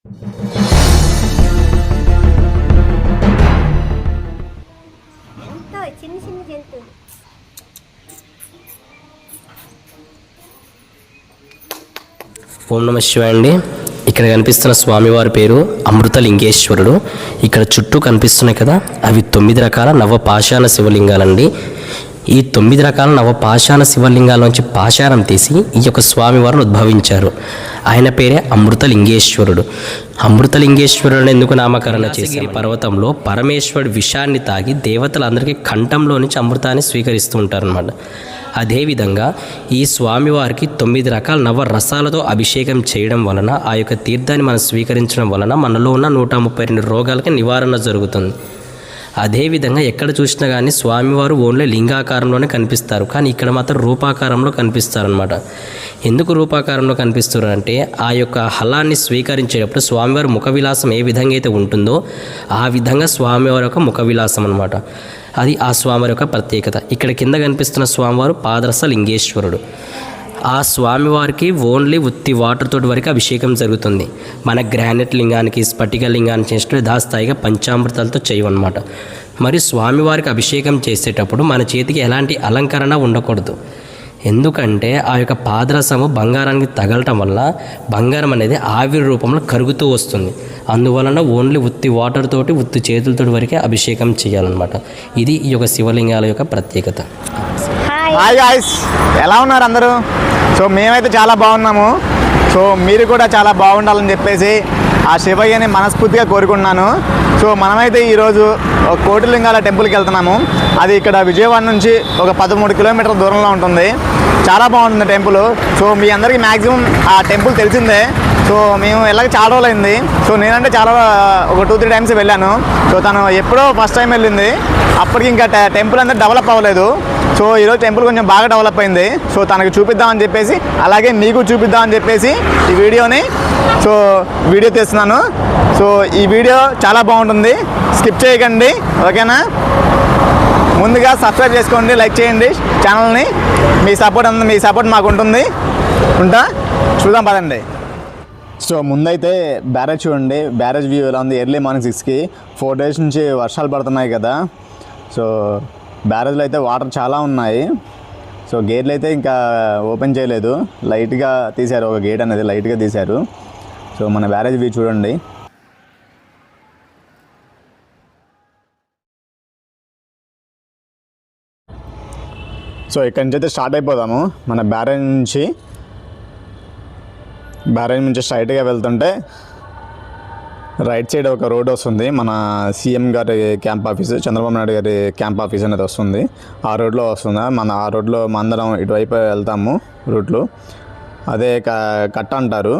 చిన్న చిన్న జంతువులు. ఓం నమ శివాయ అండి. ఇక్కడ కనిపిస్తున్న స్వామివారి పేరు అమృతలింగేశ్వరుడు. ఇక్కడ చుట్టూ కనిపిస్తున్నాయి కదా, అవి 9 రకాల నవపాషాణ శివలింగాలండి. ఈ 9 రకాల నవపాషాణ శివలింగాల నుంచి పాషాణం తీసి ఈ యొక్క స్వామివారిని ఉద్భవించారు. ఆయన పేరే అమృతలింగేశ్వరుడు. అమృతలింగేశ్వరుడు ఎందుకు నామకరణ చేసి పర్వతంలో పరమేశ్వరుడు విషాన్ని తాగి దేవతలందరికీ కంఠంలో నుంచి అమృతాన్ని స్వీకరిస్తూ ఉంటారనమాట. అదేవిధంగా ఈ స్వామివారికి 9 రకాల నవరసాలతో అభిషేకం చేయడం వలన, ఆ యొక్క తీర్థాన్ని మనం స్వీకరించడం వలన మనలో ఉన్న 132 రోగాలకి నివారణ జరుగుతుంది. అదేవిధంగా ఎక్కడ చూసినా కానీ స్వామివారు ఓన్లీ లింగాకారంలోనే కనిపిస్తారు, కానీ ఇక్కడ మాత్రం రూపాకారంలో కనిపిస్తారనమాట. ఎందుకు రూపాకారంలో కనిపిస్తారు అంటే, ఆ యొక్క హలాన్ని స్వీకరించేటప్పుడు స్వామివారి ముఖ విలాసం ఏ విధంగా అయితే ఉంటుందో ఆ విధంగా స్వామివారి యొక్క ముఖ విలాసం అనమాట. అది ఆ స్వామివారి యొక్క ప్రత్యేకత. ఇక్కడ కింద కనిపిస్తున్న స్వామివారు పాదరస లింగేశ్వరుడు. ఆ స్వామివారికి ఓన్లీ ఉత్తి వాటర్ తోటి వరకు అభిషేకం జరుగుతుంది. మన గ్రానైట్ లింగానికి, స్ఫటిక లింగానికి చేసినట్టు యథాస్థాయిగా పంచామృతాలతో చేయమన్నమాట. మరి స్వామివారికి అభిషేకం చేసేటప్పుడు మన చేతికి ఎలాంటి అలంకరణ ఉండకూడదు. ఎందుకంటే ఆ యొక్క పాదరసము బంగారానికి తగలటం వల్ల బంగారం అనేది ఆవిరి రూపంలో కరుగుతూ వస్తుంది. అందువలన ఓన్లీ ఉత్తి వాటర్ తోటి, ఉత్తి చేతులతోటి వరకే అభిషేకం చేయాలన్నమాట. ఇది ఈ యొక్క శివలింగాల యొక్క ప్రత్యేకత. హాయ్ గాయ్స్, ఎలా ఉన్నారు అందరూ? సో మేమైతే చాలా బాగున్నాము. సో మీరు కూడా చాలా బాగుండాలని చెప్పేసి ఆ శివయ్యని మనస్ఫూర్తిగా కోరుకుంటున్నాను. సో మనమైతే ఈరోజు కోటిలింగాల టెంపుల్కి వెళ్తున్నాము. అది ఇక్కడ విజయవాడ నుంచి ఒక 13 కిలోమీటర్ల దూరంలో ఉంటుంది. చాలా బాగుంటుంది టెంపుల్. సో మీ అందరికీ మ్యాక్సిమం ఆ టెంపుల్ తెలిసిందే. సో మేము వెళ్ళక చాలా రోజులు అయింది. సో నేనంటే ఒక 2-3 టైమ్స్ వెళ్ళాను. సో తను ఎప్పుడో ఫస్ట్ టైం వెళ్ళింది. అప్పటికి ఇంకా టెంపుల్ అంతా డెవలప్ అవ్వలేదు. సో ఈరోజు టెంపుల్ కొంచెం బాగా డెవలప్ అయింది. సో తనకు చూపిద్దామని చెప్పేసి, అలాగే మీకు చూపిద్దామని చెప్పేసి ఈ వీడియో తీస్తున్నాను. సో ఈ వీడియో చాలా బాగుంటుంది, స్కిప్ చేయకండి, ఓకేనా? ముందుగా సబ్స్క్రైబ్ చేసుకోండి, లైక్ చేయండి ఛానల్ని. మీ సపోర్ట్ మాకు ఉంటుంది. చూద్దాం పదండి. సో ముందైతే బ్యారేజ్ చూడండి. బ్యారేజ్ వ్యూ ఎలా ఉంది? ఎర్లీ మార్నింగ్ 6కి 4 డేస్ నుంచి వర్షాలు పడుతున్నాయి కదా. సో బ్యారేజ్లో అయితే వాటర్ చాలా ఉన్నాయి. సో గేట్లు అయితే ఇంకా ఓపెన్ చేయలేదు, లైట్గా తీశారు. ఒక గేట్ అనేది లైట్గా తీశారు. సో మన బ్యారేజ్ వ్యూ చూడండి. సో ఇక్కడి నుంచి అయితే స్టార్ట్ అయిపోదాము. మన బ్యారేజ్ నుంచి స్ట్రైట్గా వెళ్తుంటే రైట్ సైడ్ ఒక రోడ్ వస్తుంది. మన సీఎం గారి క్యాంప్ ఆఫీస్, చంద్రబాబు నాయుడు గారి క్యాంప్ ఆఫీస్ అనేది వస్తుంది. ఆ రోడ్లో వస్తుంది. ఆ రోడ్లో అందరం ఇటువైపు వెళ్తాము రూట్లో. అదే కట్ట అంటారు,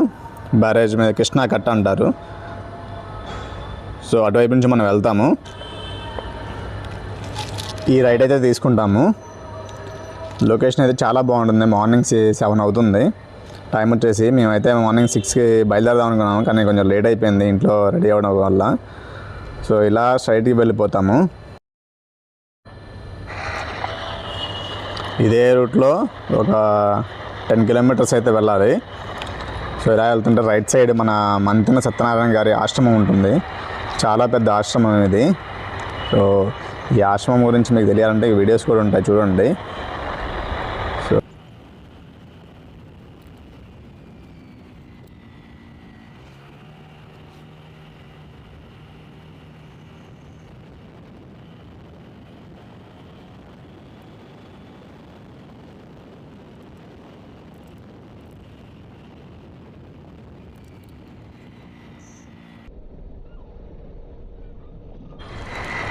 బ్యారేజ్ మీద కృష్ణా కట్ట అంటారు. సో అటువైపు నుంచి మనం వెళ్తాము. ఈ రైట్ అయితే తీసుకుంటాము. లొకేషన్ అయితే చాలా బాగుంటుంది. మార్నింగ్ 7 అవుతుంది టైం వచ్చేసి. మేమైతే మార్నింగ్ 6కి బయలుదేరదాం అనుకున్నాము, కానీ కొంచెం లేట్ అయిపోయింది ఇంట్లో రెడీ అవ్వడం వల్ల. సో ఇలా స్ట్రైట్కి వెళ్ళిపోతాము. ఇదే రూట్లో ఒక 10 కిలోమీటర్స్ అయితే వెళ్ళాలి. సో ఇలా వెళ్తుంటే రైట్ సైడ్ మన మంతెన సత్యనారాయణ గారి ఆశ్రమం ఉంటుంది. చాలా పెద్ద ఆశ్రమం ఇది. సో ఈ ఆశ్రమం గురించి మీకు తెలియాలంటే ఈ వీడియోస్ కూడా ఉంటాయి, చూడండి.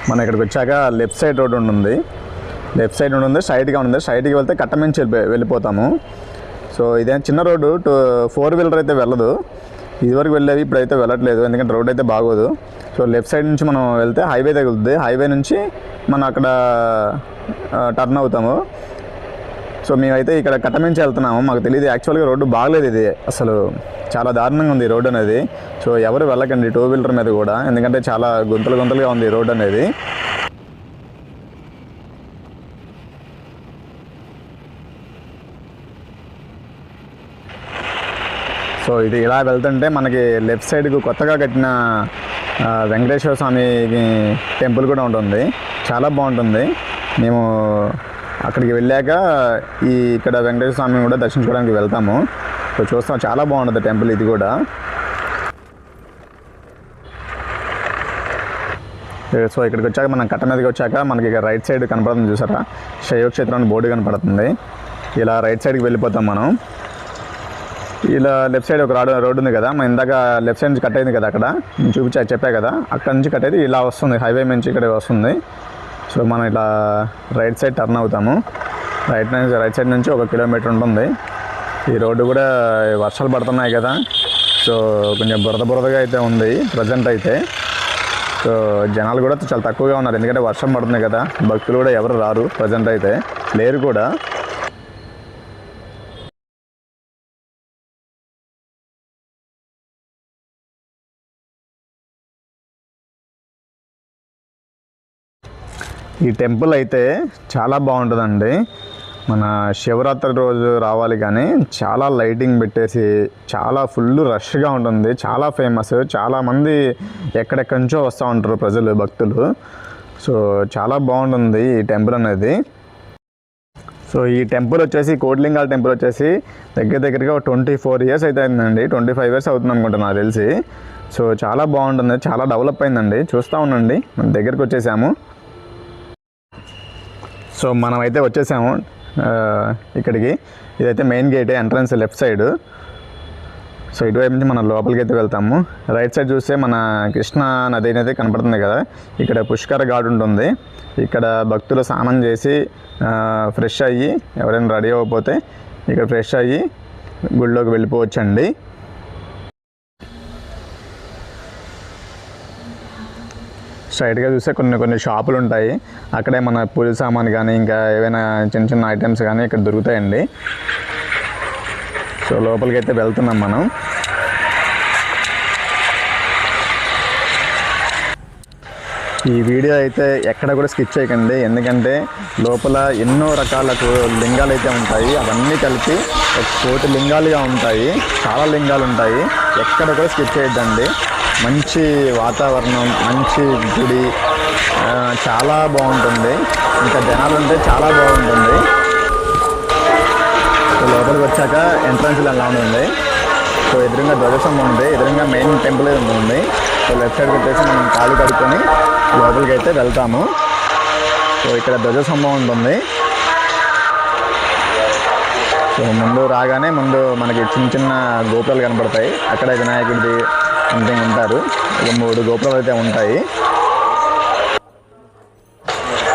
మనం ఇక్కడికి వచ్చాక లెఫ్ట్ సైడ్ రోడ్ ఉంటుంది. స్ట్రైట్గా ఉంటుంది. స్ట్రైట్కి వెళ్తే కట్ట నుంచి వెళ్ళిపోతాము. సో ఇదే చిన్న రోడ్డు, 4 వీలర్ అయితే వెళ్ళదు. ఇదివరకు వెళ్ళేవి, ఇప్పుడైతే వెళ్ళట్లేదు, ఎందుకంటే రోడ్ అయితే బాగోదు. సో లెఫ్ట్ సైడ్ నుంచి మనం వెళ్తే హైవే తగులుతుంది. హైవే నుంచి మనం అక్కడ టర్న్ అవుతాము. సో మేమైతే ఇక్కడ కట్ట నుంచి వెళ్తున్నాము. మాకు తెలియదు యాక్చువల్గా రోడ్డు బాగలేదు, ఇది అసలు చాలా దారుణంగా ఉంది రోడ్ అనేది. సో ఎవరు వెళ్ళకండి 2 వీలర్ మీద కూడా, ఎందుకంటే చాలా గుంతలుగా ఉంది రోడ్ అనేది. సో ఇది ఇలా వెళ్తుంటే మనకి లెఫ్ట్ సైడ్కు కొత్తగా కట్టిన వెంకటేశ్వర స్వామి టెంపుల్ కూడా ఉంటుంది. చాలా బాగుంటుంది. మేము అక్కడికి వెళ్ళాక ఇక్కడ వెంకటేశ్వర స్వామిని కూడా దర్శించుకోవడానికి వెళ్తాము. సో చూస్తాం, చాలా బాగుంటుంది టెంపుల్ ఇది కూడా. సో ఇక్కడికి వచ్చాక మనం కట్ట మీదకి వచ్చాక మనకి ఇక రైట్ సైడ్ కనపడుతుంది చూసారా, శైవక్షేత్రం అని బోర్డు కనపడుతుంది. ఇలా రైట్ సైడ్కి వెళ్ళిపోతాం మనం. ఇలా లెఫ్ట్ సైడ్ ఒక రోడ్డు ఉంది కదా, మనం ఇందాక లెఫ్ట్ సైడ్ నుంచి కట్ అయింది కదా, అక్కడ చెప్పా కదా, అక్కడ నుంచి కట్ అయితే ఇలా వస్తుంది, హైవే నుంచి ఇక్కడ వస్తుంది. సో మనం ఇట్లా రైట్ సైడ్ టర్న్ అవుతాము. రైట్ సైడ్ నుంచి 1 కిలోమీటర్ ఉంటుంది. ఈ రోడ్డు కూడా వర్షాలు పడుతున్నాయి కదా, సో కొంచెం బురదగా అయితే ఉంది ప్రజెంట్ అయితే. సో జనాలు కూడా చాలా తక్కువగా ఉన్నారు, ఎందుకంటే వర్షం పడుతుంది కదా, భక్తులు కూడా ఎవరు రారు ప్రజెంట్ అయితే, లేరు కూడా. ఈ టెంపుల్ అయితే చాలా బాగుంటుందండి. మన శివరాత్రి రోజు రావాలి, కానీ చాలా లైటింగ్ పెట్టేసి చాలా ఫుల్ రష్గా ఉంటుంది. చాలా ఫేమస్, చాలామంది ఎక్కడెక్కడి నుంచో వస్తూ ఉంటారు ప్రజలు, భక్తులు. సో చాలా బాగుంటుంది ఈ టెంపుల్ అనేది. సో ఈ టెంపుల్ వచ్చేసి కోటిలింగాల టెంపుల్ వచ్చేసి దగ్గరగా 24 ఇయర్స్ అయితే అయిందండి. 25 ఇయర్స్ అవుతుంది అనుకుంటున్నా నాకు తెలిసి. సో చాలా బాగుంటుంది, చాలా డెవలప్ అయిందండి. చూస్తూ ఉండండి, మన దగ్గరికి వచ్చేసాము. సో మనమైతే వచ్చేసాము ఇక్కడికి. ఇదైతే main gate, entrance left side. So ఇటువైపు నుంచి మనం లోపలికి అయితే వెళ్తాము. రైట్ సైడ్ చూస్తే మన కృష్ణా నది అనేది కనపడుతుంది కదా, ఇక్కడ పుష్కర ఘాట్ ఉంటుంది. ఇక్కడ భక్తులు స్నానం చేసి ఫ్రెష్ అయ్యి, ఎవరైనా రెడీ అవ్వకపోతే ఇక్కడ ఫ్రెష్ అయ్యి గుళ్ళోకి వెళ్ళిపోవచ్చండి. స్ట్రైట్గా చూస్తే కొన్ని షాపులు ఉంటాయి. అక్కడే మన పూజ సామాన్ కానీ ఇంకా ఏవైనా చిన్న ఐటమ్స్ కానీ ఇక్కడ దొరుకుతాయండి. సో లోపలికి అయితే వెళ్తున్నాం మనం. ఈ వీడియో అయితే ఎక్కడ కూడా స్కిప్ చేయకండి, ఎందుకంటే లోపల ఎన్నో రకాల లింగాలు అయితే ఉంటాయి. అవన్నీ కలిపి 1 కోటి లింగాలుగా ఉంటాయి, చాలా లింగాలు ఉంటాయి. ఎక్కడ కూడా స్కిప్ చేయొద్దండి. మంచి వాతావరణం, మంచి గుడి, చాలా బాగుంటుంది. ఇంకా జనాలు ఉంటే చాలా బాగుంటుంది. సో లోపలికి వచ్చాక ఎంట్రన్స్లో ఎలా ఉంటుంది. సో ఎదురుగా ధ్వజస్తంభం ఉంది, ఎదురుగా మెయిన్ టెంపుల్ ఉంది. సో లెఫ్ట్ సైడ్కి వచ్చేసి మనం కాలు కడుక్కొని లోపలికి అయితే వెళ్తాము. సో ఇక్కడ ధ్వజస్తంభం ఉంటుంది. సో ముందు రాగానే మనకి చిన్న గోపురాలు కనపడతాయి. అక్కడ వినాయకుడిది సంథింగ్ ఉంటారు, 3 గోపురాలు అయితే ఉంటాయి.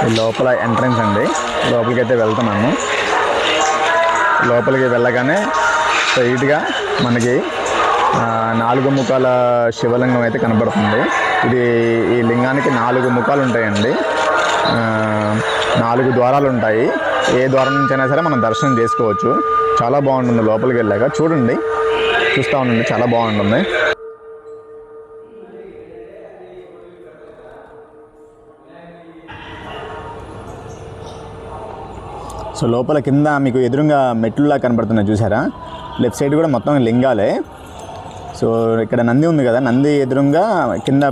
ఈ లోపల ఎంట్రన్స్ అండి, లోపలికి అయితే వెళ్తున్నాము. లోపలికి వెళ్ళగానే స్ట్రైట్గా మనకి 4 ముఖాల శివలింగం అయితే కనబడుతుంది. ఈ లింగానికి 4 ముఖాలు ఉంటాయండి, 4 ద్వారాలు ఉంటాయి. ఏ ద్వారం నుంచి అయినా సరే మనం దర్శనం చేసుకోవచ్చు. చాలా బాగుంటుంది. లోపలికి వెళ్ళాక చూడండి, చూస్తూ ఉండండి, చాలా బాగుంటుంది. సో లోపల కింద మీకు ఎదురుగా మెట్లులా కనబడుతున్నాయి చూసారా, లెఫ్ట్ సైడ్ కూడా మొత్తం లింగాలే. సో ఇక్కడ నంది ఉంది కదా, నంది ఎదురుగా కింద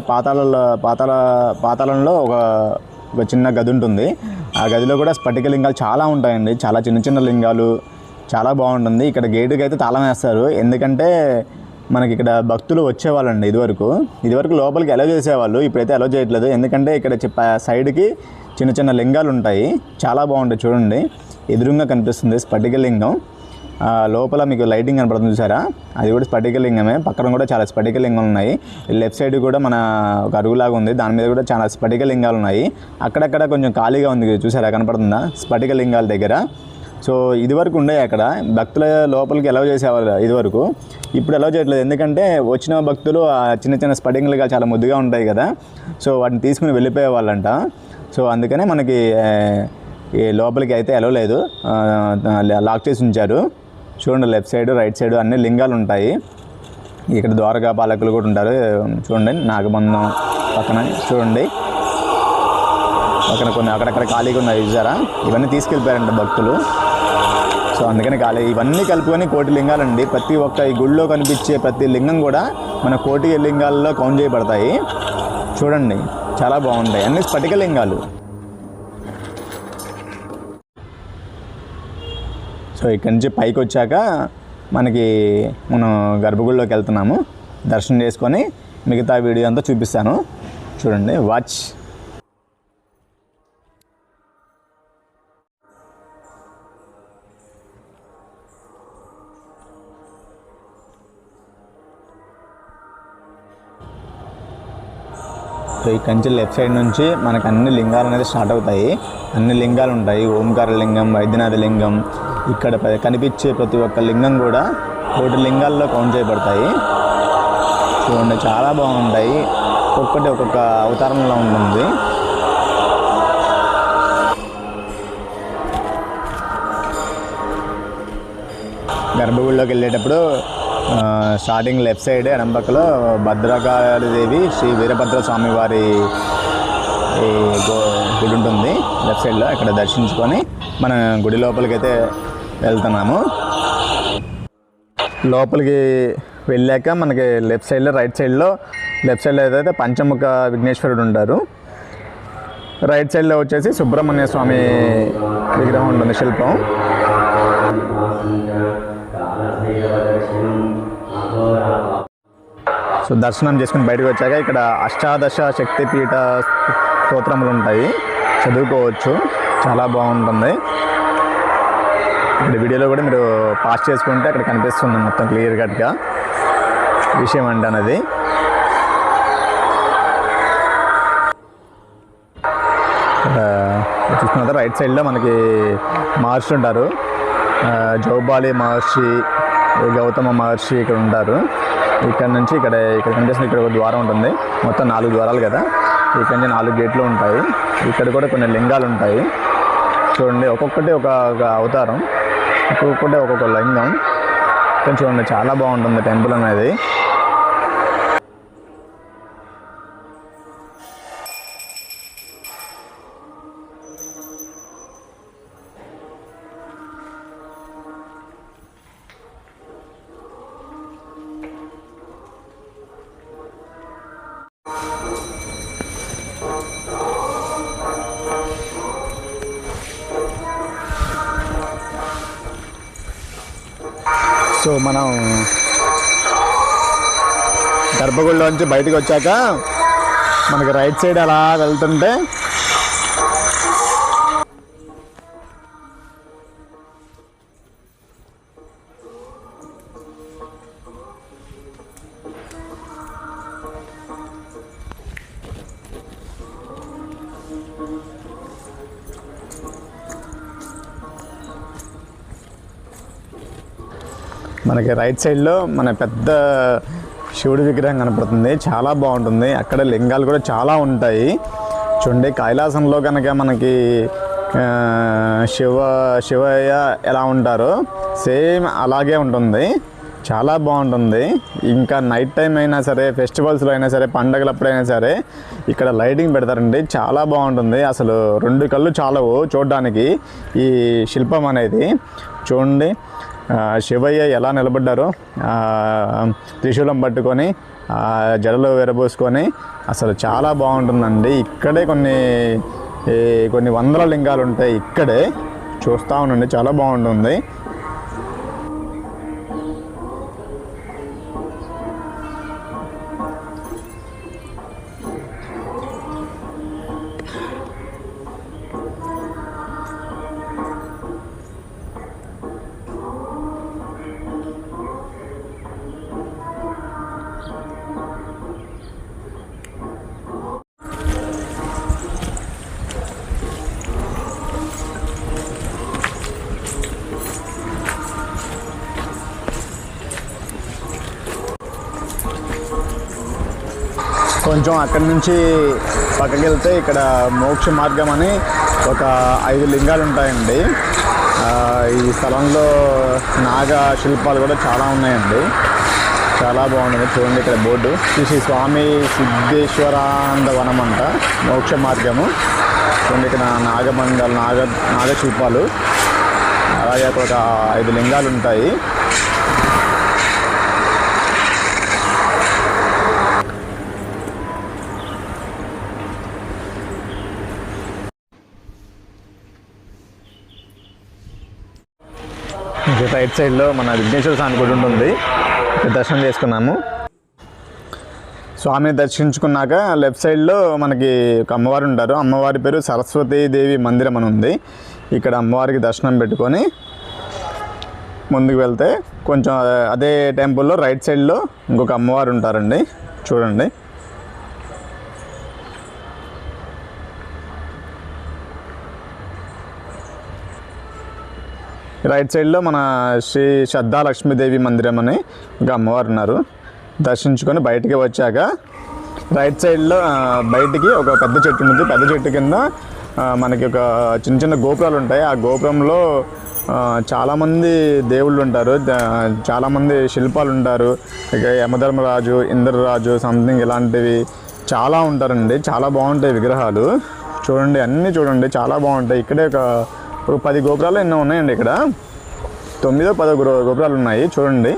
పాతాళంలో ఒక చిన్న గది ఉంటుంది. ఆ గదిలో కూడా స్ఫటిక లింగాలు చాలా ఉంటాయండి, చాలా చిన్న లింగాలు, చాలా బాగుంటుంది. ఇక్కడ గేటుకి అయితే తాళం వేస్తారు, ఎందుకంటే మనకి ఇక్కడ భక్తులు వచ్చేవాళ్ళండి. ఇదివరకు లోపలికి అలౌ చేసేవాళ్ళు, ఇప్పుడైతే అలౌ చేయట్లేదు. ఎందుకంటే ఇక్కడ సైడ్కి చిన్న లింగాలు ఉంటాయి, చాలా బాగుంటాయి. చూడండి, ఎదురుగా కనిపిస్తుంది స్ఫటిక లింగం. లోపల మీకు లైటింగ్ కనపడుతుంది చూసారా, అది కూడా స్ఫటిక లింగమే. పక్కన కూడా చాలా స్ఫటిక లింగాలు ఉన్నాయి. లెఫ్ట్ సైడ్ కూడా మన ఒక అరుగులాగా ఉంది, దాని మీద కూడా చాలా స్ఫటిక లింగాలు ఉన్నాయి. అక్కడక్కడ కొంచెం ఖాళీగా ఉంది చూసారా, కనపడుతుందా స్ఫటిక లింగాల దగ్గర. సో ఇదివరకు ఉండే అక్కడ భక్తుల లోపలికి అలౌ చేసేవాళ్ళు ఇదివరకు, ఇప్పుడు అలౌ చేయట్లేదు. ఎందుకంటే వచ్చిన భక్తులు చిన్న స్ఫటికలుగా చాలా ముద్దుగా ఉంటాయి కదా, సో వాటిని తీసుకుని వెళ్ళిపోయేవాళ్ళంట. సో అందుకనే మనకి ఈ లోపలికి అయితే అలౌ లేదు, లాక్ చేసి ఉంచారు. చూడండి, లెఫ్ట్ సైడ్ రైట్ సైడ్ అన్ని లింగాలు ఉంటాయి. ఇక్కడ ద్వారకా పాలకులు కూడా ఉంటారు. చూడండి, నాగబంధం పక్కన చూడండి, పక్కన కొన్ని అక్కడక్కడ ఖాళీగా ఉన్నాయి చూసారా, ఇవన్నీ తీసుకెళ్ళిపోయారంట భక్తులు. సో అందుకని ఇవన్నీ కలుపుకొని కోటి లింగాలండి. ప్రతి ఒక్క ఈ గుళ్ళో కనిపించే ప్రతి లింగం కూడా మన కోటి లింగాల్లో కౌంట్ చేయబడతాయి. చూడండి చాలా బాగుంటాయి, అన్ని స్ఫటిక లింగాలు. సో ఇక్కడి నుంచి పైకి వచ్చాక మనం గర్భగుడిలోకి వెళ్తున్నాము. దర్శనం చేసుకొని మిగతా వీడియో అంతా చూపిస్తాను, చూడండి, వాచ్. సో ఈ కంచె లెఫ్ట్ సైడ్ నుంచి మనకు అన్ని లింగాలు అనేది స్టార్ట్ అవుతాయి. అన్ని లింగాలు ఉంటాయి. ఓంకార లింగం, వైద్యనాథ లింగం, ఇక్కడ కనిపించే ప్రతి ఒక్క లింగం కూడా కోటి లింగాల్లో కౌంట్ చేయబడతాయి. చూడండి చాలా బాగుంటాయి, ఒక్కొక్కటి ఒక్కొక్క అవతారంలో ఉంటుంది. గర్భగుడిలోకి వెళ్ళేటప్పుడు స్టార్టింగ్ లెఫ్ట్ సైడ్ ఎడంపక్కలో భద్రకాళీదేవి శ్రీ వీరభద్ర స్వామి వారి గుడి ఉంటుంది. లెఫ్ట్ సైడ్లో ఇక్కడ దర్శించుకొని మన గుడి లోపలికైతే వెళ్తున్నాము. లోపలికి వెళ్ళాక మనకి లెఫ్ట్ సైడ్లో లెఫ్ట్ సైడ్లో ఏదైతే పంచముఖ విఘ్నేశ్వరుడు ఉంటారు. రైట్ సైడ్లో వచ్చేసి సుబ్రహ్మణ్య స్వామి విగ్రహం ఉంటుంది, శిల్పం. సో దర్శనం చేసుకుని బయటకు వచ్చాక ఇక్కడ అష్టాదశ శక్తిపీఠ స్తోత్రములు ఉంటాయి, చదువుకోవచ్చు, చాలా బాగుంటుంది. ఇక్కడ వీడియోలో కూడా మీరు పాస్ చేసుకుంటే అక్కడ కనిపిస్తుంది మొత్తం క్లియర్ కట్గా విషయం అంటే అనేది. చూసుకున్న రైట్ సైడ్లో మనకి మహర్షి ఉంటారు. జౌబాలి మహర్షి, గౌతమ మహర్షి ఇక్కడ ఉంటారు. ఇక్కడ నుంచి ఇక్కడ కనిపిస్తుంది, ఇక్కడ ఒక ద్వారం ఉంటుంది. మొత్తం 4 ద్వారాలు కదా, ఇక్కడ నుంచి 4 గేట్లు ఉంటాయి. ఇక్కడ కూడా కొన్ని లింగాలు ఉంటాయి. చూడండి ఒక్కొక్కటి ఒక అవతారం, ఒక్కొక్కటి ఒక్కొక్క లింగం. చూడండి చాలా బాగుంటుంది టెంపుల్ అనేది. సో మనం గర్భగుడిలోంచి బయటకు వచ్చాక మనకి రైట్ సైడ్ అలా వెళ్తుంటే మనకి రైట్ సైడ్లో మన పెద్ద శివుడి విగ్రహం కనపడుతుంది, చాలా బాగుంటుంది. అక్కడ లింగాలు కూడా చాలా ఉంటాయి. చూడండి కైలాసంలో కనుక మనకి శివయ్య ఎలా ఉంటారో సేమ్ అలాగే ఉంటుంది, చాలా బాగుంటుంది. ఇంకా నైట్ టైం అయినా సరే, ఫెస్టివల్స్లో అయినా సరే, పండగలప్పుడైనా సరే ఇక్కడ లైటింగ్ పెడతారండి, చాలా బాగుంటుంది. అసలు 2 కళ్ళు చాలవు చూడడానికి ఈ శిల్పం అనేది. చూడండి శివయ్య ఎలా నిలబడ్డారో, త్రిశూలం పట్టుకొని జడలో విరబోసుకొని, అసలు చాలా బాగుంటుందండి. ఇక్కడే కొన్ని వందల లింగాలు ఉంటాయి, ఇక్కడే చూస్తూ ఉండండి, చాలా బాగుంటుంది. కొంచెం అక్కడి నుంచి పక్కకి వెళ్తే ఇక్కడ మోక్ష మార్గం అని ఒక 5 లింగాలు ఉంటాయండి. ఈ స్థలంలో నాగ శిల్పాలు కూడా చాలా ఉన్నాయండి, చాలా బాగుంటుంది. చూడండి ఇక్కడ బోర్డు శ్రీ స్వామి సిద్ధేశ్వరానందవనం అంట, మోక్ష మార్గము. చూడండి ఇక్కడ నాగశిల్పాలు అలాగే అక్కడ ఒక 5 లింగాలు ఉంటాయి. రైట్ సైడ్లో మన విఘ్నేశ్వర స్వామి గుడి ఉంటుంది, దర్శనం చేసుకున్నాము. స్వామిని దర్శించుకున్నాక లెఫ్ట్ సైడ్లో మనకి ఒక అమ్మవారు ఉంటారు. అమ్మవారి పేరు సరస్వతీదేవి మందిరం అని ఉంది. ఇక్కడ అమ్మవారికి దర్శనం పెట్టుకొని ముందుకు వెళ్తే కొంచెం అదే టెంపుల్లో రైట్ సైడ్లో ఇంకొక అమ్మవారు ఉంటారండి, చూడండి. రైట్ సైడ్లో మన శ్రీ శ్రద్ధా లక్ష్మీదేవి మందిరం అని ఒక అమ్మవారు ఉన్నారు. దర్శించుకొని బయటికి వచ్చాక రైట్ సైడ్లో బయటికి ఒక పెద్ద చెట్టు ఉంటుంది. పెద్ద చెట్టు కింద మనకి ఒక చిన్న చిన్న గోపురాలు ఉంటాయి. ఆ గోపురంలో చాలామంది దేవుళ్ళు ఉంటారు, చాలామంది శిల్పాలు ఉంటారు. ఇక యమధర్మరాజు, ఇంద్రరాజు సంథింగ్ ఇలాంటివి చాలా ఉంటారండి. చాలా బాగుంటాయి విగ్రహాలు, చూడండి అన్నీ చూడండి చాలా బాగుంటాయి. ఇక్కడే ఒక 10 గోపురాలు ఎన్నో ఉన్నాయండి. ఇక్కడ 9-10 గోపురాలు ఉన్నాయి, చూడండి.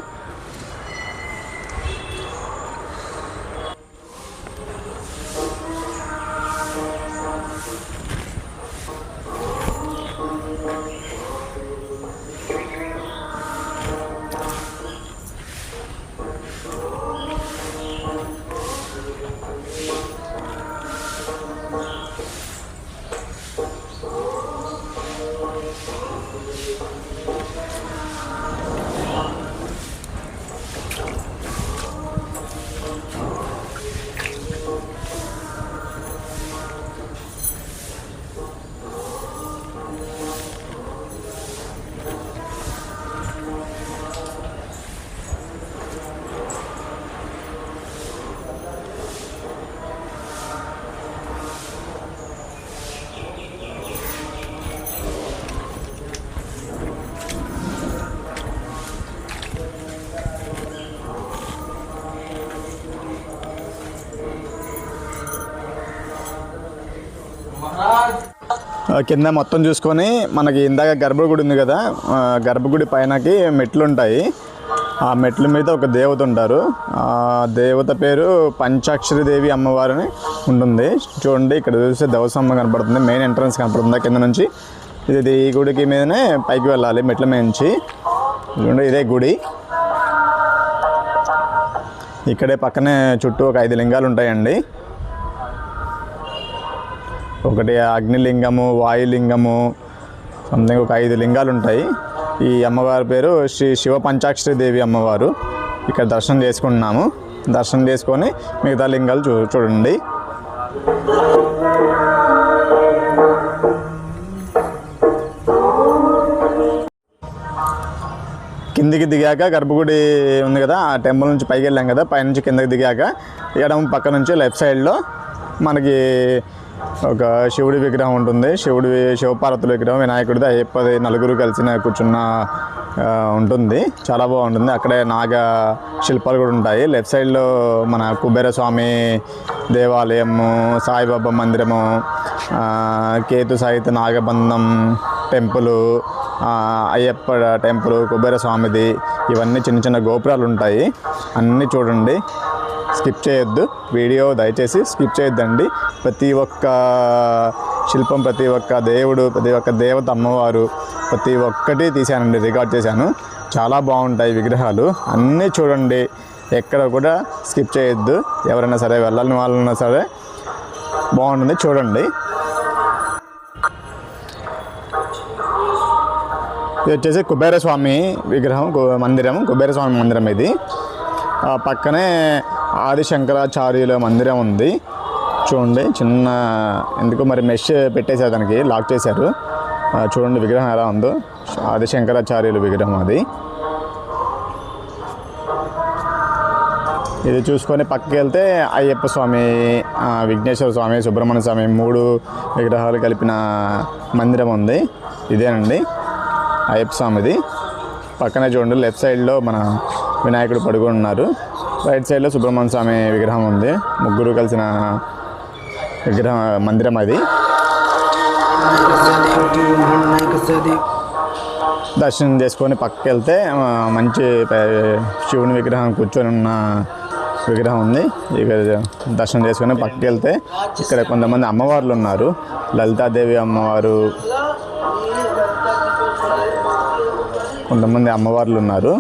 కింద మొత్తం చూసుకొని మనకి ఇందాక గర్భగుడి ఉంది కదా, గర్భగుడి పైనకి మెట్లు ఉంటాయి. ఆ మెట్ల మీద ఒక దేవత ఉంటారు. ఆ దేవత పేరు పంచాక్షరి దేవి అమ్మవారిని ఉంటుంది. చూడండి ఇక్కడ చూస్తే దేవస్తంభం కనపడుతుంది, మెయిన్ ఎంట్రన్స్ కనపడుతుంది కింద నుంచి. ఇది ఈ గుడికి మీదనే పైకి వెళ్ళాలి మెట్ల మీద నుంచి. చూడండి ఇదే గుడి. ఇక్కడే పక్కనే చుట్టూ ఒక 5 లింగాలు ఉంటాయండి. ఒకటి అగ్నిలింగము, వాయులింగము సంథింగ్ ఒక 5 లింగాలు ఉంటాయి. ఈ అమ్మవారి పేరు శ్రీ శివ పంచాక్షరి దేవి అమ్మవారు. ఇక్కడ దర్శనం చేసుకుంటున్నాము. దర్శనం చేసుకొని మిగతా లింగాలు చూడండి. కిందికి దిగాక గర్భగుడి ఉంది కదా, ఆ టెంపుల్ నుంచి పైకి వెళ్ళాం కదా, పైనుంచి కిందకి దిగాక ఎడమ పక్క నుంచి లెఫ్ట్ సైడ్లో మనకి ఒక శివుడి విగ్రహం ఉంటుంది. శివపార్వతుల విగ్రహం, వినాయకుడిది, అయ్యప్పది, నలుగురు కలిసిన కూర్చున్న ఉంటుంది. చాలా బాగుంటుంది. అక్కడే నాగ శిల్పాలు కూడా ఉంటాయి. లెఫ్ట్ సైడ్లో మన కుబేర స్వామి దేవాలయము, సాయిబాబా మందిరము, కేతు సహిత నాగబంధం టెంపుల్, అయ్యప్ప టెంపుల్, కుబేర స్వామిది, ఇవన్నీ చిన్న చిన్న గోపురాలు ఉంటాయి. అన్నీ చూడండి, స్కిప్ చేయొద్దు వీడియో, దయచేసి స్కిప్ చేయొద్దండి. ప్రతి ఒక్క శిల్పం, ప్రతి ఒక్క దేవుడు, ప్రతి ఒక్క దేవత అమ్మవారు, ప్రతి ఒక్కటి తీశానండి, రికార్డ్ చేశాను. చాలా బాగుంటాయి విగ్రహాలు, అన్నీ చూడండి, ఎక్కడ కూడా స్కిప్ చేయొద్దు. ఎవరైనా సరే వెళ్ళాలని వాళ్ళైనా సరే బాగుంటుంది, చూడండి. ఇది వచ్చేసి కుబేరస్వామి విగ్రహం కుబేరస్వామి మందిరం ఇది. పక్కనే ఆదిశంకరాచార్యుల మందిరం ఉంది. చూడండి, చిన్న ఎందుకో మరి మెష్ పెట్టేశారు, దానికి లాక్ చేశారు. చూడండి విగ్రహం ఎలా ఉందో, ఆదిశంకరాచార్యుల విగ్రహం అది. ఇది చూసుకొని పక్కకి వెళ్తే అయ్యప్ప స్వామి, విఘ్నేశ్వర స్వామి, సుబ్రహ్మణ్య స్వామి 3 విగ్రహాలు కలిపిన మందిరం ఉంది. ఇదేనండి అయ్యప్ప స్వామిది. పక్కనే చూడండి లెఫ్ట్ సైడ్లో మన వినాయకుడు పడుకొని ఉన్నారు. రైట్ సైడ్లో సుబ్రహ్మణ్య స్వామి విగ్రహం ఉంది. ముగ్గురు కలిసిన మందిరం అది. దర్శనం చేసుకొని పక్కకి వెళ్తే మంచి శివుని విగ్రహం కూర్చొని ఉన్న విగ్రహం ఉంది. ఇక దర్శనం చేసుకొని పక్కకి వెళ్తే ఇక్కడ కొంతమంది అమ్మవార్లు ఉన్నారు. లలితాదేవి అమ్మవారు, కొంతమంది అమ్మవార్లు ఉన్నారు.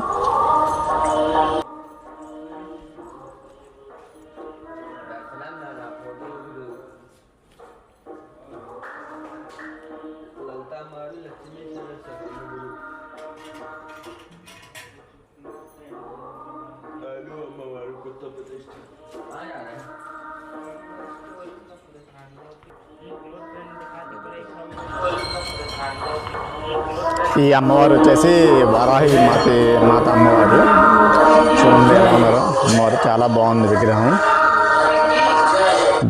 ఈ అమ్మవారు వచ్చేసి వారాహి మాత అమ్మవారు. చూడండి ఎలా ఉన్నారో అమ్మవారు. చాలా బాగుంది విగ్రహం.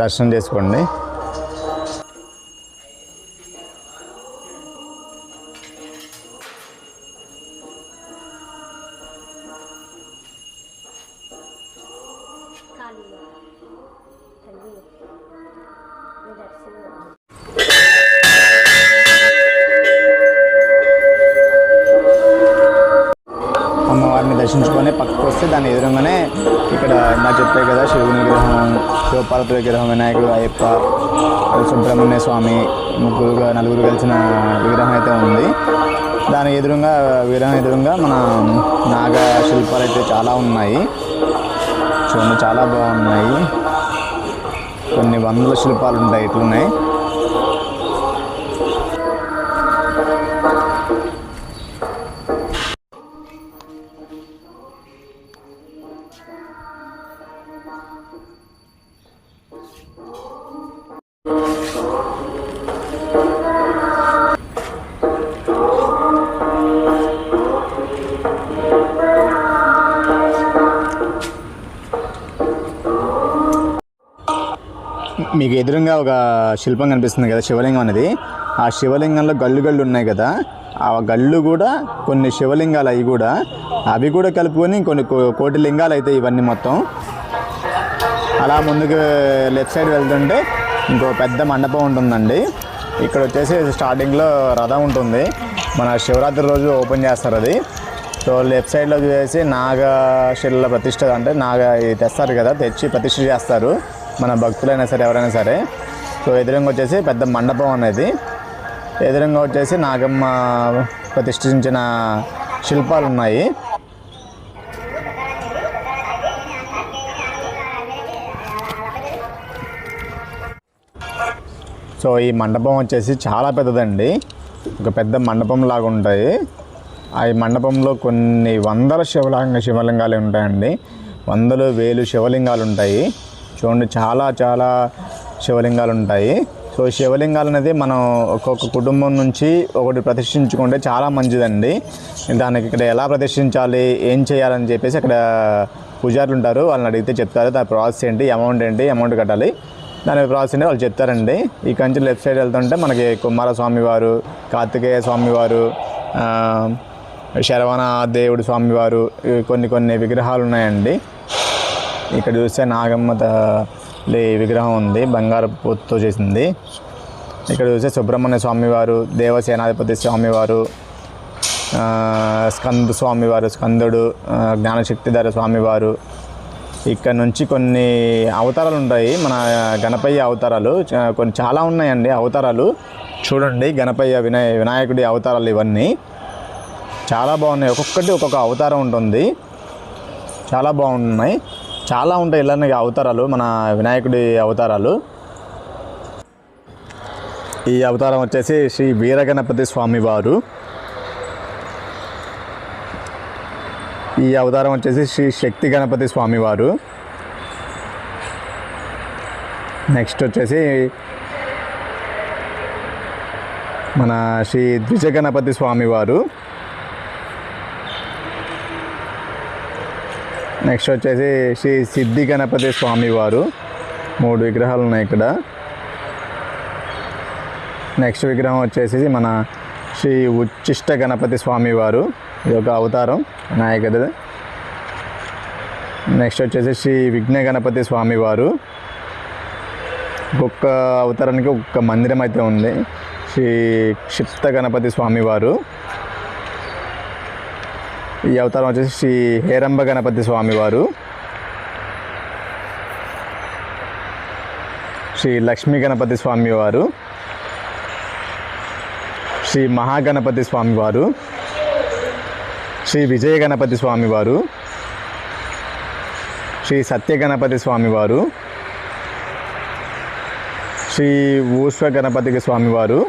దర్శనం చేసుకోండి. అమ్మవారిని దర్శించుకొని పక్కకు వస్తే దాని ఎదురుగానే ఇక్కడ నా చెప్పే కదా శివుని విగ్రహం, శివపార్వతి విగ్రహం, వినాయకుడు, అయ్యప్ప, సుబ్రహ్మణ్య స్వామి నలుగురు కలిసిన విగ్రహం అయితే ఉంది. దాని విగ్రహం ఎదురుగా మన నాగ శిల్పాలు అయితే చాలా ఉన్నాయి. చూడండి చాలా బాగున్నాయి. కొన్ని వందల శిల్పాలు ఉంటాయి, ఇట్లున్నాయి. మీకు ఎదురుగా ఒక శిల్పం కనిపిస్తుంది కదా, శివలింగం అనేది. ఆ శివలింగంలో గళ్ళు ఉన్నాయి కదా, ఆ గళ్ళు కూడా కొన్ని శివలింగాలు, అవి కూడా కలుపుకొని కొన్ని కోటి లింగాలు అయితే ఇవన్నీ మొత్తం. అలా ముందుకు లెఫ్ట్ సైడ్ వెళ్తుంటే ఇంకో పెద్ద మండపం ఉంటుందండి. ఇక్కడ వచ్చేసి స్టార్టింగ్లో రథం ఉంటుంది. మన శివరాత్రి రోజు ఓపెన్ చేస్తారు అది. సో లెఫ్ట్ సైడ్లో చూసేసి నాగశిల ప్రతిష్ఠ, అంటే తెస్తారు కదా, తెచ్చి ప్రతిష్ఠ చేస్తారు మన భక్తులైనా సరే ఎవరైనా సరే. సో ఎదురుగా వచ్చేసి పెద్ద మండపం అనేది, ఎదురుగా వచ్చేసి నాగమ్మ ప్రతిష్ఠించిన శిల్పాలు ఉన్నాయి. సో ఈ మండపం వచ్చేసి చాలా పెద్దదండి, ఒక పెద్ద మండపం లాగా ఉంటాయి. ఆ మండపంలో కొన్ని వందల శివలింగాలు ఉంటాయండి, వందలు వేలు శివలింగాలు ఉంటాయి. చూడండి చాలా చాలా శివలింగాలు ఉంటాయి. సో శివలింగాలు అనేది మనం ఒక్కొక్క కుటుంబం నుంచి ఒకటి ప్రతిష్ఠించుకుంటే చాలా మంచిదండి. దానికి ఇక్కడ ఎలా ప్రతిష్ఠించాలి, ఏం చేయాలని చెప్పేసి అక్కడ పూజారులు ఉంటారు, వాళ్ళని అడిగితే చెప్తారు. దాని ప్రాసెస్ ఏంటి, అమౌంట్ కట్టాలి, దాని ప్రాసెస్ ఏంటి వాళ్ళు చెప్తారండి. ఈ కంచి లెఫ్ట్ సైడ్ వెళ్తుంటే మనకి కుమారస్వామి వారు, కార్తికేయ స్వామి వారు, శరవణ దేవుడు స్వామివారు, కొన్ని విగ్రహాలు ఉన్నాయండి. ఇక్కడ చూస్తే నాగమ్మ విగ్రహం ఉంది, బంగారు పూతతో చేసింది. ఇక్కడ చూస్తే సుబ్రహ్మణ్య స్వామివారు, దేవసేనాధిపతి స్వామివారు, స్కందుడు, జ్ఞానశక్తిధర స్వామివారు. ఇక్కడ నుంచి కొన్ని అవతారాలు ఉంటాయి, మన గణపయ్య అవతారాలు కొన్ని చాలా ఉన్నాయండి అవతారాలు. చూడండి గణపయ్య వినాయకుడి అవతారాలు ఇవన్నీ చాలా బాగున్నాయి. ఒక్కొక్కటి ఒక్కొక్క అవతారం ఉంటుంది, చాలా బాగున్నాయి. చాలా ఉంటాయి ఇలానే అవతారాలు, మన వినాయకుడి అవతారాలు. ఈ అవతారం వచ్చేసి శ్రీ వీరగణపతి స్వామివారు. ఈ అవతారం వచ్చేసి శ్రీ శక్తి గణపతి స్వామివారు. నెక్స్ట్ వచ్చేసి మన శ్రీ ద్విజ గణపతి స్వామివారు. నెక్స్ట్ వచ్చేసి శ్రీ సిద్ధి గణపతి స్వామివారు. 3 విగ్రహాలు ఉన్నాయి ఇక్కడ. నెక్స్ట్ విగ్రహం వచ్చేసి మన శ్రీ ఉచ్చిష్ట గణపతి స్వామివారు, ఇది ఒక అవతారం వినాయకుడు. నెక్స్ట్ వచ్చేసి శ్రీ విఘ్న గణపతి స్వామివారు. ఒక్కొక్క అవతారానికి ఒక్కొక్క మందిరం అయితే ఉంది. శ్రీ క్షిప్త గణపతి స్వామివారు. ఈ అవతారం వచ్చేసి శ్రీ హేరంబ గణపతి స్వామివారు, శ్రీ లక్ష్మీ గణపతి స్వామివారు, శ్రీ మహాగణపతి స్వామివారు, శ్రీ విజయ గణపతి స్వామివారు, శ్రీ సత్య గణపతి స్వామివారు, శ్రీ ఊష్వ గణపతి స్వామివారు.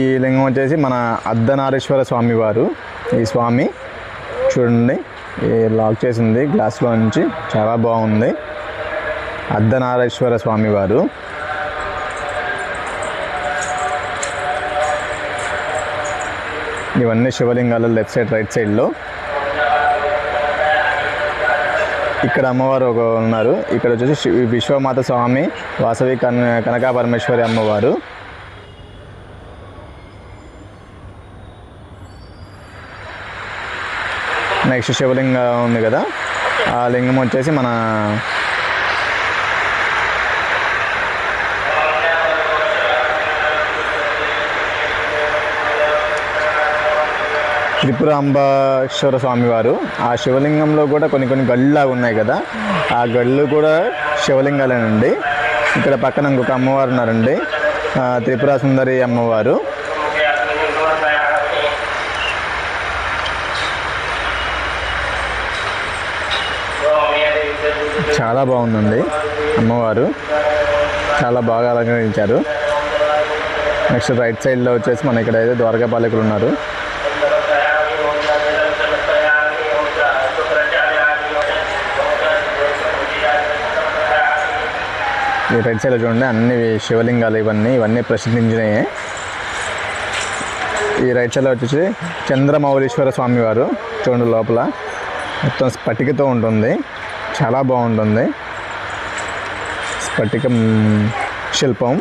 ఈ లింగం వచ్చేసి మన అర్ధనారీశ్వర స్వామివారు. ఈ స్వామి చూడండి లాక్ చేసింది గ్లాస్లో నుంచి, చాలా బాగుంది. అర్ధనారీశ్వర స్వామివారు. ఇవన్నీ శివలింగాలు లెఫ్ట్ సైడ్ రైట్ సైడ్లో. ఇక్కడ అమ్మవారు ఒక ఉన్నారు. ఇక్కడ వచ్చేసి విశ్వమాత స్వామి, వాసవి కనకా పరమేశ్వరి అమ్మవారు. నెక్స్ట్ శివలింగం ఉంది కదా, ఆ లింగం వచ్చేసి మన త్రిపురాంబేశ్వర స్వామివారు. ఆ శివలింగంలో కూడా కొన్ని గళ్ళులాగా ఉన్నాయి కదా, ఆ గళ్ళు కూడా శివలింగాలేనండి. ఇక్కడ పక్కన ఇంకొక అమ్మవారు ఉన్నారండి, త్రిపుర సుందరి అమ్మవారు. చాలా బాగుందండి అమ్మవారు, చాలా బాగా అలంకరించారు. నెక్స్ట్ రైట్ సైడ్లో వచ్చేసి మన ఇక్కడ అయితే ద్వారకాపాలకులు ఉన్నారు. ఈ రైట్ సైడ్లో చూడండి అన్ని శివలింగాలు, ఇవన్నీ ప్రసిద్ధించినాయి. ఈ రైట్ సైడ్లో వచ్చేసి చంద్రమౌళీశ్వర స్వామివారు. చూడండి లోపల మొత్తం స్ఫటికతో ఉంటుంది, చాలా బాగుంటుంది స్ఫటికం శిల్పం.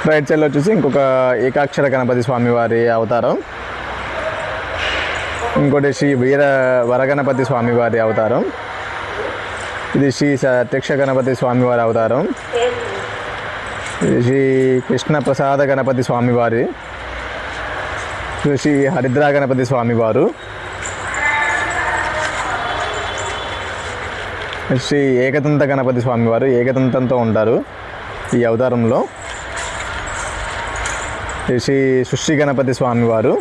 రైట్ సైడ్లో వచ్చేసి ఇంకొక ఏకాక్షర గణపతి స్వామివారి అవతారం, ఇంకోటి శ్రీ వరగణపతి స్వామివారి అవతారం, ఇది శ్రీ సత్యక్ష గణపతి స్వామివారి అవతారం, ఇది శ్రీ కృష్ణ ప్రసాద గణపతి స్వామివారి, శ్రీ హరిద్రా గణపతి స్వామివారు, శ్రీ ఏకదంత గణపతి స్వామివారు. ఏకదంతంతో ఉంటారు ఈ అవతారంలో. శ్రీ సృష్టి గణపతి స్వామివారు,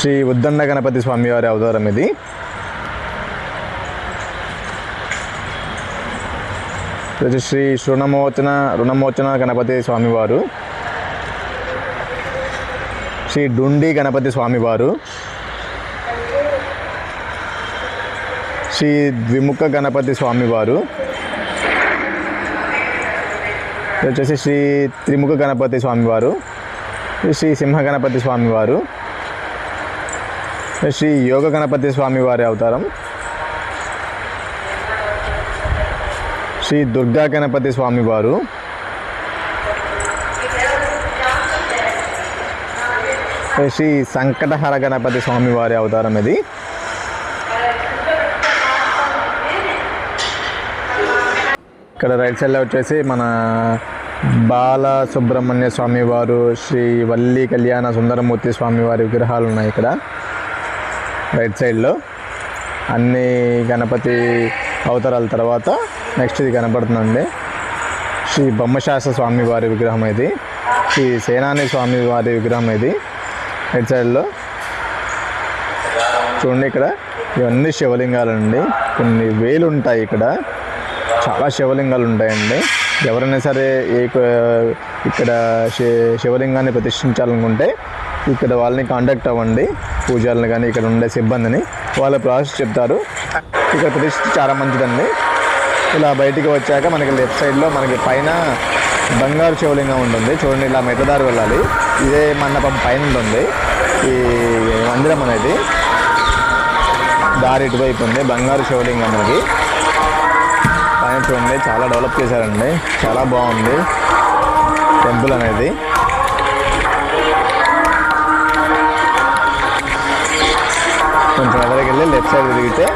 శ్రీ ఉద్దండ గణపతి స్వామివారి అవతారం ఇది. శ్రీ రుణమోచన గణపతి స్వామివారు, శ్రీ డుండి గణపతి స్వామివారు, శ్రీ ద్విముఖ గణపతి స్వామివారు, వచ్చేసి శ్రీ త్రిముఖ గణపతి స్వామివారు, శ్రీ సింహ గణపతి స్వామివారు, శ్రీ యోగ గణపతి స్వామివారి అవతారం, శ్రీ దుర్గా గణపతి స్వామివారు, శ్రీ సంకటహర గణపతి స్వామివారి అవతారం ఇది. ఇక్కడ రైట్ సైడ్లో వచ్చేసి మన బాలసుబ్రహ్మణ్య స్వామివారు, శ్రీ వల్లి కళ్యాణ సుందరమూర్తి స్వామివారి విగ్రహాలు ఉన్నాయి ఇక్కడ రైట్ సైడ్లో. అన్ని గణపతి అవతారాల తర్వాత నెక్స్ట్ ఇది కనపడుతుందండి శ్రీ బొమ్మశాస్త్ర స్వామివారి విగ్రహం ఇది, శ్రీ సేనాని స్వామివారి విగ్రహం ఇది రైట్ సైడ్లో. చూడండి ఇక్కడ ఇవన్నీ శివలింగాలండి, కొన్ని వేలు ఉంటాయి ఇక్కడ, చాలా శివలింగాలు ఉంటాయండి. ఎవరైనా సరే ఇక్కడ శివలింగాన్ని ప్రతిష్ఠించాలనుకుంటే ఇక్కడ వాళ్ళని కాంటాక్ట్ అవ్వండి, పూజారులు కానీ ఇక్కడ ఉండే సిబ్బందిని, వాళ్ళ ప్రాసెస్ చెప్తారు. ఇక్కడ ప్రతిష్ఠ చాలా మంచిదండి. ఇలా బయటికి వచ్చాక మనకి లెఫ్ట్ సైడ్లో మనకి పైన బంగారు శివలింగం ఉంటుంది. చూడండి ఇలా మెట్టదారి వెళ్ళాలి, ఇదే మండపం పైన ఉంటుంది ఈ మందిరం అనేది. దారి ఇటువైపు ఉంది, బంగారు శివలింగం మనకి పైన చూడండి, చాలా డెవలప్ చేశారండి, చాలా బాగుంది టెంపుల్ అనేది. కొంచెం ఎదురుకి వెళ్ళి లెఫ్ట్ సైడ్ తిరిగితే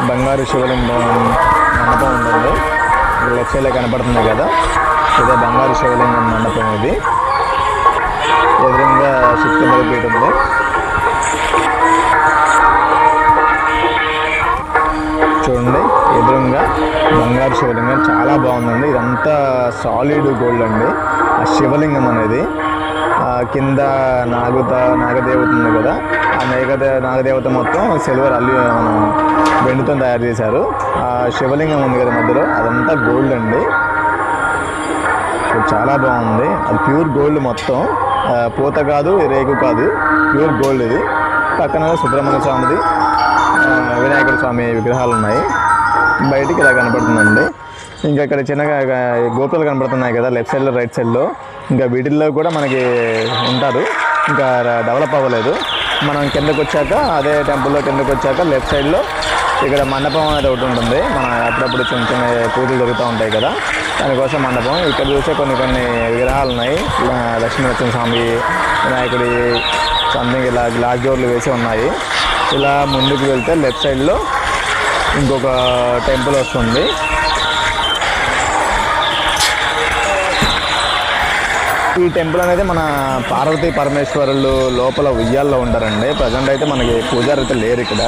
బంగారు శివలింగం మండపం ఉంటుంది, లెఫ్ట్ సైడ్లో కనపడుతుంది కదా. ఇదే బంగారు శివలింగం మండపం. ఇది ఎదురుగా శక్తి బలిపీఠం ఉంది. చూడండి ఎదురుగా బంగారు శివలింగం చాలా బాగుందండి. ఇదంతా సాలిడ్ గోల్డ్ అండి. ఆ శివలింగం అనేది కింద నాగదేవత ఉంది కదా, ఆ నాగదేవత మొత్తం సిల్వర్ మనం వెండితో తయారు చేశారు. ఆ శివలింగం ఉంది కదా మధ్యలో, అదంతా గోల్డ్ అండి. చాలా బాగుంది. అది ప్యూర్ గోల్డ్ మొత్తం, పూత కాదు, రేకు కాదు, ప్యూర్ గోల్డ్ ఇది. పక్కన సుబ్రహ్మణ్య స్వామిది, వినాయకుడి స్వామి విగ్రహాలు ఉన్నాయి. బయటికి ఇలా కనపడుతుందండి. ఇంకా ఇక్కడ చిన్నగా గోపురాలు కనపడుతున్నాయి కదా లెఫ్ట్ సైడ్లో రైట్ సైడ్లో. ఇంకా వీటిల్లో కూడా మనకి ఉంటారు, ఇంకా డెవలప్ అవ్వలేదు. మనం కిందకు వచ్చాక, అదే టెంపుల్లో కిందకు వచ్చాక లెఫ్ట్ సైడ్లో ఇక్కడ మండపం అనేది ఒకటి ఉంటుంది. మన అప్పుడప్పుడు చిన్న చిన్న పూజలు జరుగుతూ ఉంటాయి కదా, దానికోసం మండపం. ఇక్కడ చూసే కొన్ని విగ్రహాలు ఉన్నాయి. లక్ష్మీనరసింహ స్వామి, వినాయకుడి సంథింగ్ ఇలా గ్లాస్ డోర్లు వేసి ఉన్నాయి. ఇలా ముందుకు వెళ్తే లెఫ్ట్ సైడ్లో ఇంకొక టెంపుల్ వస్తుంది. ఈ టెంపుల్ అనేది మన పార్వతీ పరమేశ్వరులు లోపల ఉయ్యాల్లో ఉంటారండి. ప్రజెంట్ అయితే మనకి పూజారి అయితే లేరు ఇక్కడ.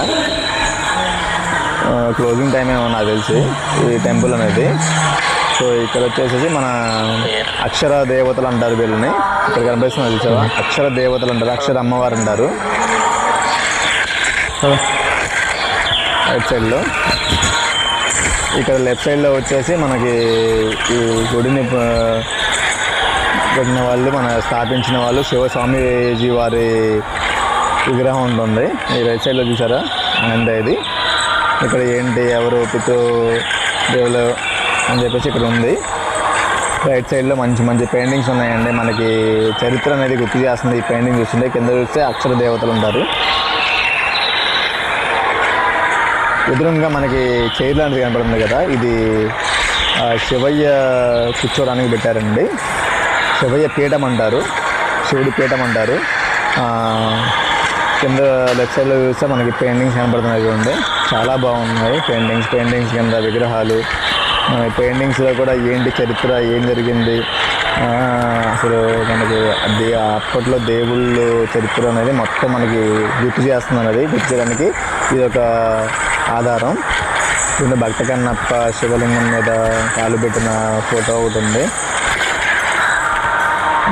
క్లోజింగ్ టైం ఏమో నాకు తెలిసి ఈ టెంపుల్ అనేది. సో ఇక్కడ వచ్చేసి మన అక్షర దేవతలు అంటారు వీళ్ళని. ఇక్కడ కనిపిస్తున్నారు చూసావా, అక్షర దేవతలు అంటారు, అక్షర అమ్మవారు అంటారు. రైట్ సైడ్లో ఇక్కడ లెఫ్ట్ సైడ్లో వచ్చేసి మనకి ఈ గుడిని పెట్టిన వాళ్ళు, మన స్థాపించిన వాళ్ళు శివస్వామీజీ వారి విగ్రహం ఉంటుంది. ఈ రైట్ సైడ్లో చూసారా, అంతే ఇది. ఇక్కడ ఏంటి ఎవరు పితృ దేవులు అని చెప్పేసి ఇక్కడ ఉంది. రైట్ సైడ్లో మంచి పెయింటింగ్స్ ఉన్నాయండి. మనకి చరిత్ర అనేది గుర్తు చేస్తుంది ఈ పెయింటింగ్ చూస్తుంటే. కింద చూస్తే అక్షర దేవతలు ఉంటారు. ఎదురుగా మనకి చైర్ లాంటిది కనపడుతుంది కదా, ఇది శివయ్య కూర్చోడానికి పెట్టారండి. శివయ్య పీఠం అంటారు, శివుడి పీఠం అంటారు. కింద లెఫ్ట్ సైడ్లో చూస్తే మనకి పెయింటింగ్స్ కనపడుతున్నాయి చూడండి, చాలా బాగున్నాయి పెయింటింగ్స్ కింద విగ్రహాలు. పెయింటింగ్స్లో కూడా ఏంటి చరిత్ర, ఏం జరిగింది, అసలు మనకి అది అప్పట్లో దేవుళ్ళు చరిత్ర అనేది మొత్తం మనకి గుర్తు చేస్తుంది. గుర్తు చేయడానికి ఇది ఒక ఆధారం. కింద భక్త కన్నప్ప శివలింగం మీద కాలు పెట్టిన ఫోటో ఒకటి ఉంది.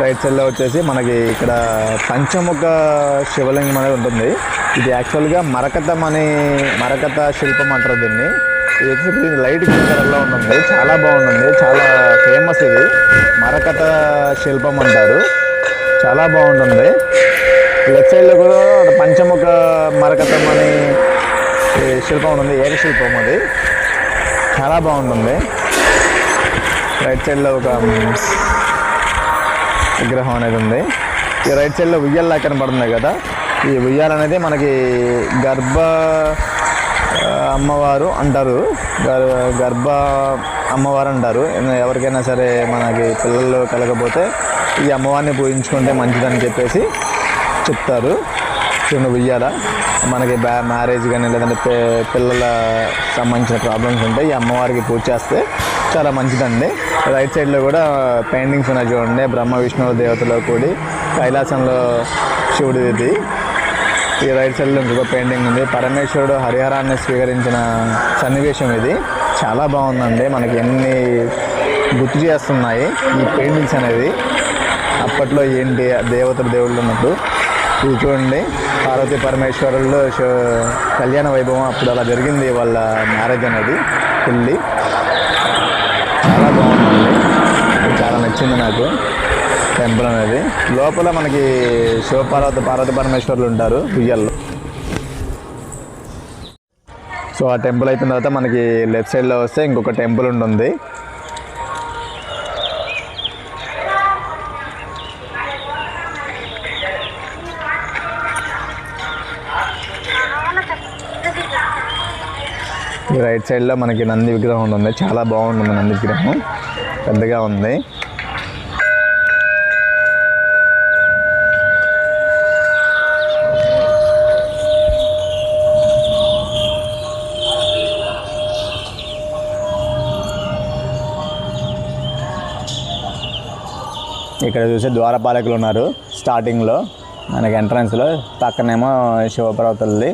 రైట్ సైడ్లో వచ్చేసి మనకి ఇక్కడ పంచముఖ శివలింగం అనేది ఉంటుంది. ఇది యాక్చువల్గా మరకత శిల్పం అంటారు దీన్ని. ఇది వచ్చి లైట్ గ్రీన్ కలర్లో ఉంటుంది, చాలా బాగుంటుంది, చాలా ఫేమస్. ఇది మరకత శిల్పం అంటారు, చాలా బాగుంటుంది. లెఫ్ట్ సైడ్లో కూడా పంచముఖ మరకతం అని శిల్పం ఉంటుంది, ఏకశిల్పం, అది చాలా బాగుంటుంది. రైట్ సైడ్లో ఒక విగ్రహం అనేది ఉంది. ఈ రైట్ సైడ్లో ఉయ్యాల కనపడుతుంది కదా, ఈ ఉయ్యాల అనేది మనకి అమ్మవారు అంటారు, గర్భ అమ్మవారు అంటారు. ఎవరికైనా సరే మనకి పిల్లలు కలగకపోతే ఈ అమ్మవారిని పూజించుకుంటే మంచిదని చెప్పేసి చెప్తారు. చిన్న ఉయ్యాల మనకి మ్యారేజ్ కానీ లేదంటే పిల్లల సంబంధించిన ప్రాబ్లమ్స్ ఉంటే ఈ అమ్మవారికి పూజ చేస్తే చాలా మంచిదండి. రైట్ సైడ్లో కూడా పెయింటింగ్స్ ఉన్నాయి చూడండి, బ్రహ్మ విష్ణువు దేవతలో కూడి కైలాసంలో శివుడిది. ఈ రైట్ సైడ్లో ఇంకొక పెయింటింగ్ ఉంది, పరమేశ్వరుడు హరిహరాన్ని స్వీకరించిన సన్నివేశం. ఇది చాలా బాగుందండి, మనకి ఎన్ని గుర్తు చేస్తున్నాయి ఈ పెయింటింగ్స్ అనేది. అప్పట్లో ఏంటి దేవుళ్ళు ఉన్నప్పుడు ఇది చూడండి, పార్వతీ పరమేశ్వరుల్లో కళ్యాణ వైభవం అప్పుడు అలా జరిగింది వాళ్ళ మ్యారేజ్ అనేది, పెళ్ళి. చాలా బాగుందండి, చాలా నచ్చింది నాకు టెంపుల్ అనేది. లోపల మనకి పార్వతీ పరమేశ్వరులు ఉంటారు ఉయ్యాల్లో. సో ఆ టెంపుల్ అయిపోయిన తర్వాత మనకి లెఫ్ట్ సైడ్లో వస్తే ఇంకొక టెంపుల్ ఉంటుంది. ఈ రైట్ సైడ్లో మనకి నంది విగ్రహం ఉంటుంది, చాలా బాగుంటుంది నంది విగ్రహం, పెద్దగా ఉంది. ఇక్కడ చూసే ద్వారపాలకులు ఉన్నారు స్టార్టింగ్లో మనకి ఎంట్రన్స్లో, పక్కనేమో శివపార్వతులది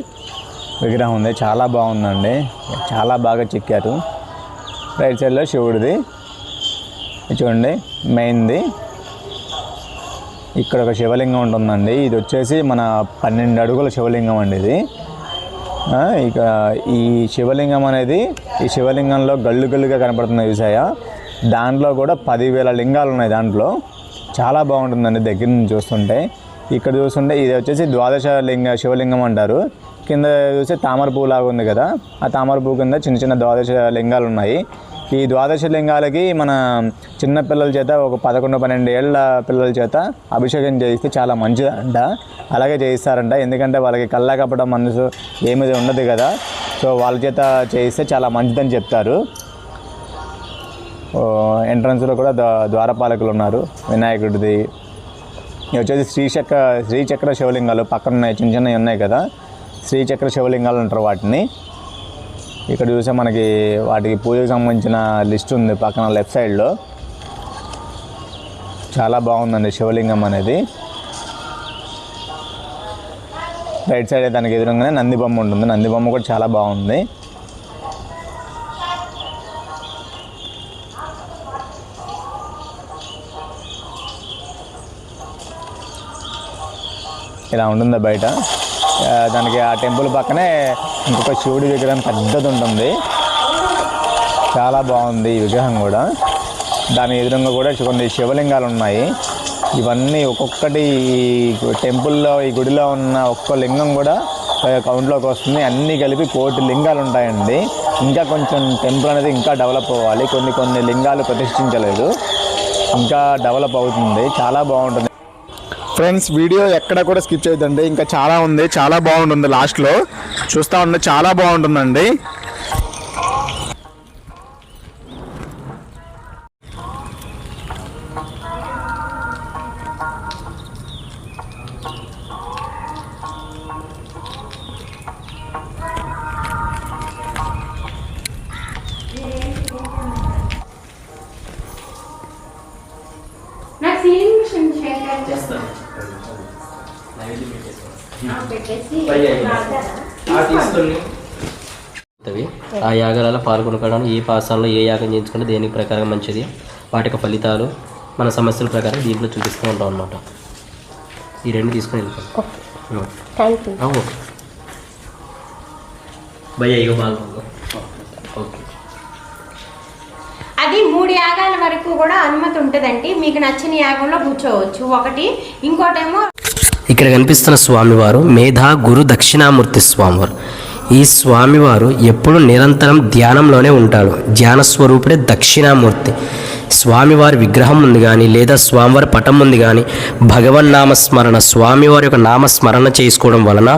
విగ్రహం ఉంది. చాలా బాగుందండి, చాలా బాగా చెక్కారు. రైట్ సైడ్లో శివుడిది చూడండి మెయిన్ది. ఇక్కడ ఒక శివలింగం ఉంటుందండి. ఇది వచ్చేసి మన 12 అడుగుల శివలింగం అండి ఇది. ఇక ఈ శివలింగం అనేది, ఈ శివలింగంలో గల్లు గల్లుగా కనపడుతుంది చూసాయ, దాంట్లో కూడా 10,000 లింగాలు ఉన్నాయి దాంట్లో. చాలా బాగుంటుందండి దగ్గర నుంచి చూస్తుంటే. ఇక్కడ చూస్తుంటే ఇది వచ్చేసి ద్వాదశ శివలింగం అంటారు. కింద చూస్తే తామర పువ్వు లాగా ఉంది కదా, ఆ తామర పువ్వు కింద చిన్న చిన్న ద్వాదశ లింగాలు ఉన్నాయి. ఈ ద్వాదశ లింగాలకి మన చిన్న పిల్లల చేత, ఒక 11-12 ఏళ్ళ పిల్లల చేత అభిషేకం చేయిస్తే చాలా మంచిదంట. అలాగే చేయిస్తారంట, ఎందుకంటే వాళ్ళకి కల్లా కప్పడం మనసు ఏమీ ఉండదు కదా, సో వాళ్ళ చేత చేయిస్తే చాలా మంచిదని చెప్తారు. ఎంట్రన్స్లో కూడా ద్వారపాలకులు ఉన్నారు వినాయకుడిది. ఇవి వచ్చేసి శ్రీచక్ర శివలింగాలు పక్కన ఉన్నాయి, చిన్న చిన్నవి ఉన్నాయి కదా, శ్రీచక్ర శివలింగాలు అంటారు వాటిని. ఇక్కడ చూసే మనకి వాటికి పూజకు సంబంధించిన లిస్ట్ ఉంది పక్కన లెఫ్ట్ సైడ్లో. చాలా బాగుందండి శివలింగం అనేది. రైట్ సైడ్ దానికి ఎదురుగానే నంది బొమ్మ ఉంటుంది. నంది బొమ్మ కూడా చాలా బాగుంది. ఇలా ఉంటుంది బయట. దానికి ఆ టెంపుల్ పక్కనే ఇంకొక శివుడి విగ్రహం పెద్దది ఉంటుంది. చాలా బాగుంది ఈ విగ్రహం కూడా. దాని ఎదురుగా కూడా కొన్ని శివలింగాలు ఉన్నాయి. ఇవన్నీ ఒక్కొక్కటి ఈ టెంపుల్లో, ఈ గుడిలో ఉన్న ఒక్క లింగం కూడా కౌంట్లోకి వస్తుంది. అన్నీ కలిపి 1 కోటి లింగాలు ఉంటాయండి. ఇంకా కొంచెం టెంపుల్ అనేది ఇంకా డెవలప్ అవ్వాలి. కొన్ని లింగాలు ప్రతిష్ఠించలేదు, ఇంకా డెవలప్ అవుతుంది. చాలా బాగుంటుంది ఫ్రెండ్స్. వీడియో ఎక్కడ కూడా స్కిప్ చేయొద్దండి, ఇంకా చాలా ఉంది, చాలా బాగుంటుంది. లాస్ట్లో చూస్తూ ఉంటే చాలా బాగుంటుందండి. ఆ యాగాలలో పాల్గొనడానికి ఏ పాసాల్లో ఏ యాగం చేయించుకుంటే దేనికి ప్రకారం మంచిది, వాటి యొక్క ఫలితాలు మన సమస్యల ప్రకారం దీంట్లో చూపిస్తూ ఉంటాం అన్నమాట. ఈ 2 తీసుకొని వెళ్ళిపోతాం. భయ్య ఇక పాల్గొందాం. ఓకే. అది 3 యాగాల వరకు కూడా అనుమతి ఉంటుందండి. మీకు నచ్చిన యాగంలో కూర్చోవచ్చు. ఒకటి, ఇంకోటేమో ఇక్కడ కనిపిస్తున్న స్వామివారు మేధా గురు దక్షిణామూర్తి స్వామివారు. ఈ స్వామివారు ఎప్పుడు నిరంతరం ధ్యానంలోనే ఉంటాడు. ధ్యాన స్వరూపుడే దక్షిణామూర్తి. స్వామివారి విగ్రహం ఉంది కానీ, లేదా స్వామివారి పటం ఉంది కానీ, భగవన్నామస్మరణ, స్వామివారి యొక్క నామస్మరణ చేసుకోవడం వలన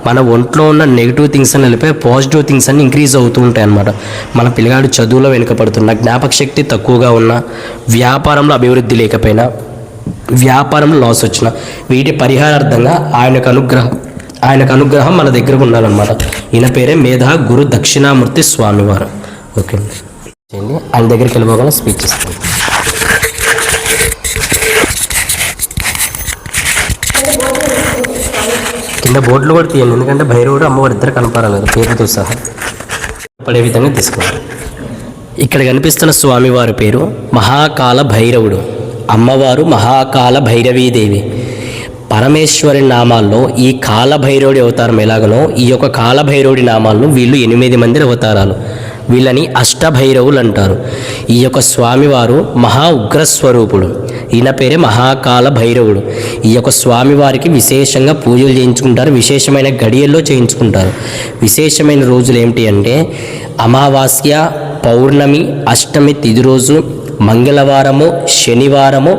మన ఒంట్లో ఉన్న నెగిటివ్ థింగ్స్ అని వెళ్ళిపోయి పాజిటివ్ థింగ్స్ అన్ని ఇంక్రీజ్ అవుతూ ఉంటాయి అన్నమాట. మన పిల్లగాడు చదువులో వెనుకపడుతున్నా, జ్ఞాపక శక్తి తక్కువగా ఉన్నా, వ్యాపారంలో అభివృద్ధి లేకపోయినా, వ్యాపారంలో లాస్ వచ్చిన, వీటి పరిహారార్థంగా ఆయనకు అనుగ్రహం మన దగ్గర ఉండాలన్నమాట. ఈయన పేరే మేధా గురు దక్షిణామూర్తి స్వామివారు. ఓకే అండి, ఆయన దగ్గరికి వెళ్ళిపోగానే స్పీచ్ ఇస్తాను. కింద బోర్డులు కూడా తీయండి, ఎందుకంటే భైరవుడు అమ్మవారు ఇద్దరు కనపడాలి కదా, పేరుతో సహా పడే విధంగా తీసుకోవాలి. ఇక్కడ కనిపిస్తున్న స్వామివారి పేరు మహాకాల భైరవుడు. అమ్మవారు మహాకాల భైరవీదేవి. పరమేశ్వరి నామాల్లో ఈ కాలభైరవుడి అవతారం ఎలాగనో, ఈ యొక్క కాలభైరవుడి నామాల్లో వీళ్ళు 8 మంది అవతారాలు. వీళ్ళని అష్టభైరవులు అంటారు. ఈ యొక్క స్వామివారు మహా ఉగ్రస్వరూపుడు. ఈయన పేరే మహాకాల భైరవుడు. ఈ యొక్క స్వామివారికి విశేషంగా పూజలు చేయించుకుంటారు, విశేషమైన గడియల్లో చేయించుకుంటారు. విశేషమైన రోజులు ఏమిటి అంటే అమావాస్య, పౌర్ణమి, అష్టమి తిథి రోజు, మంగళవారము, శనివారము,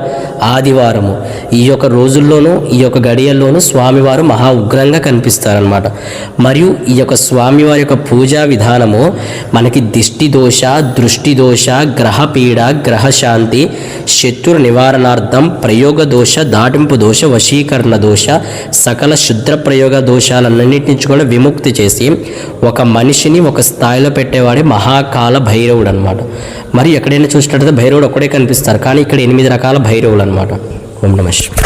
ఆదివారము. ఈ యొక్క రోజుల్లోనూ, ఈ యొక్క గడియల్లోనూ స్వామివారు మహా ఉగ్రంగా కనిపిస్తారనమాట. మరియు ఈ యొక్క స్వామివారి యొక్క పూజా విధానము మనకి దిష్టి దోష, దృష్టి దోష, గ్రహపీడ, గ్రహశాంతి, శత్రు నివారణార్థం, ప్రయోగ దోష, దాటింపు దోష, వశీకరణ దోష, సకల శుద్ర ప్రయోగ దోషాలన్నింటి నుంచి కూడా విముక్తి చేసి ఒక మనిషిని ఒక స్థాయిలో పెట్టేవాడే మహాకాల భైరవుడు అనమాట. మరి ఎక్కడైనా చూసినట్లయితే భైరవుడు ఒక్కడే కనిపిస్తారు, కానీ ఇక్కడ 8 రకాల భైరవులు అనమాట. ఓం నమః శివాయ.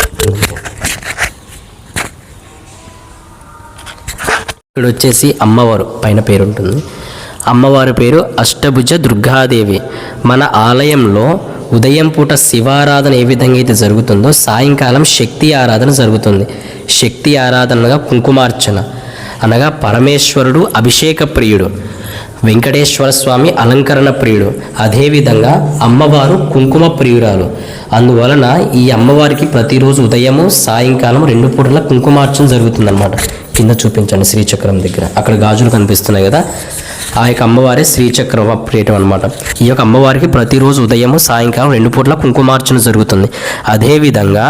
ఇక్కడ వచ్చేసి అమ్మవారు పైన పేరు ఉంటుంది. అమ్మవారి పేరు అష్టభుజ దుర్గాదేవి. మన ఆలయంలో ఉదయం పూట శివారాధన ఏ విధంగా అయితే జరుగుతుందో సాయంకాలం శక్తి ఆరాధన జరుగుతుంది. శక్తి ఆరాధనగా కుంకుమార్చన అనగా పరమేశ్వరుడు అభిషేక ప్రియుడు, వెంకటేశ్వర స్వామి అలంకరణ ప్రియుడు, అదేవిధంగా అమ్మవారు కుంకుమ ప్రియురాలు. అందువలన ఈ అమ్మవారికి ప్రతిరోజు ఉదయము సాయంకాలం 2 పూటల కుంకుమార్చన జరుగుతుందన్నమాట. కింద చూపించండి శ్రీచక్రం దగ్గర, అక్కడ గాజులు కనిపిస్తున్నాయి కదా, ఆ యొక్క అమ్మవారే శ్రీచక్రం ప్రియటం అనమాట. ఈ యొక్క అమ్మవారికి ప్రతిరోజు ఉదయము సాయంకాలం 2 పూటల కుంకుమార్చన జరుగుతుంది. అదేవిధంగా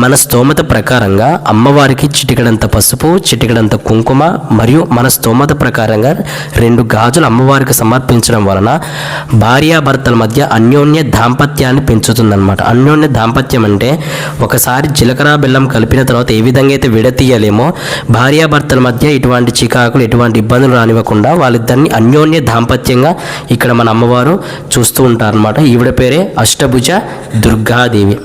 మన స్తోమత ప్రకారంగా అమ్మవారికి చిటికడంత పసుపు, చిటికడంత కుంకుమ మరియు మన స్తోమత ప్రకారంగా 2 గాజులు అమ్మవారికి సమర్పించడం వలన భార్యాభర్తల మధ్య అన్యోన్య దాంపత్యాన్ని పెంచుతుందన్నమాట. అన్యోన్య దాంపత్యం అంటే ఒకసారి జీలకర్ర బెల్లం కలిపిన తర్వాత ఏ విధంగా అయితే విడతీయలేమో భార్యాభర్తల మధ్య ఇటువంటి చికాకులు ఎటువంటి ఇబ్బందులు రానివ్వకుండా వాళ్ళిద్దరిని అన్యోన్య దాంపత్యంగా ఇక్కడ మన అమ్మవారు చూస్తూ ఉంటారన్నమాట. ఈవిడ పేరే అష్టభుజ దుర్గాదేవి.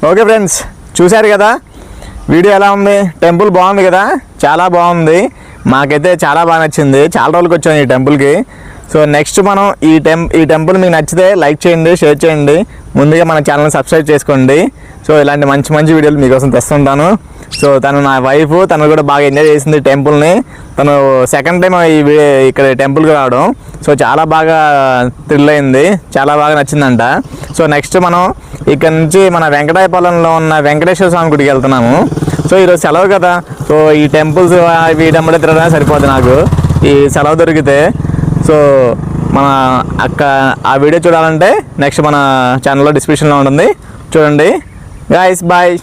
ఓకే ఫ్రెండ్స్, చూశారు కదా వీడియో ఎలా ఉంది? టెంపుల్ బాగుంది కదా, చాలా బాగుంది. మాకైతే చాలా బాగా నచ్చింది. చాలా రోజులకి వచ్చాను ఈ టెంపుల్కి. సో నెక్స్ట్ మనం ఈ టెంపుల్ మీకు నచ్చితే లైక్ చేయండి, షేర్ చేయండి, ముందుగా మన ఛానల్ని సబ్స్క్రైబ్ చేసుకోండి. సో ఇలాంటి మంచి మంచి వీడియోలు మీకోసం తెస్తుంటాను. సో తను నా వైఫ్, తను కూడా బాగా ఎంజాయ్ చేసింది టెంపుల్ని. తను సెకండ్ టైం ఇక్కడ టెంపుల్కి రావడం, సో చాలా బాగా థ్రిల్ అయింది, చాలా బాగా నచ్చిందంట. సో నెక్స్ట్ మనం ఇక్కడ నుంచి మన వెంకటాయపాలెంలో ఉన్న వెంకటేశ్వర స్వామి గుడికి వెళ్తున్నాము. సో ఈరోజు సెలవు కదా, సో ఈ టెంపుల్స్ వీటమ్మడే తిరగడానికి సరిపోతుంది నాకు ఈ సెలవు దొరికితే. సో మన ఆ వీడియో చూడాలంటే నెక్స్ట్ మన ఛానల్లో డిస్క్రిప్షన్లో ఉంటుంది, చూడండి. Guys bye.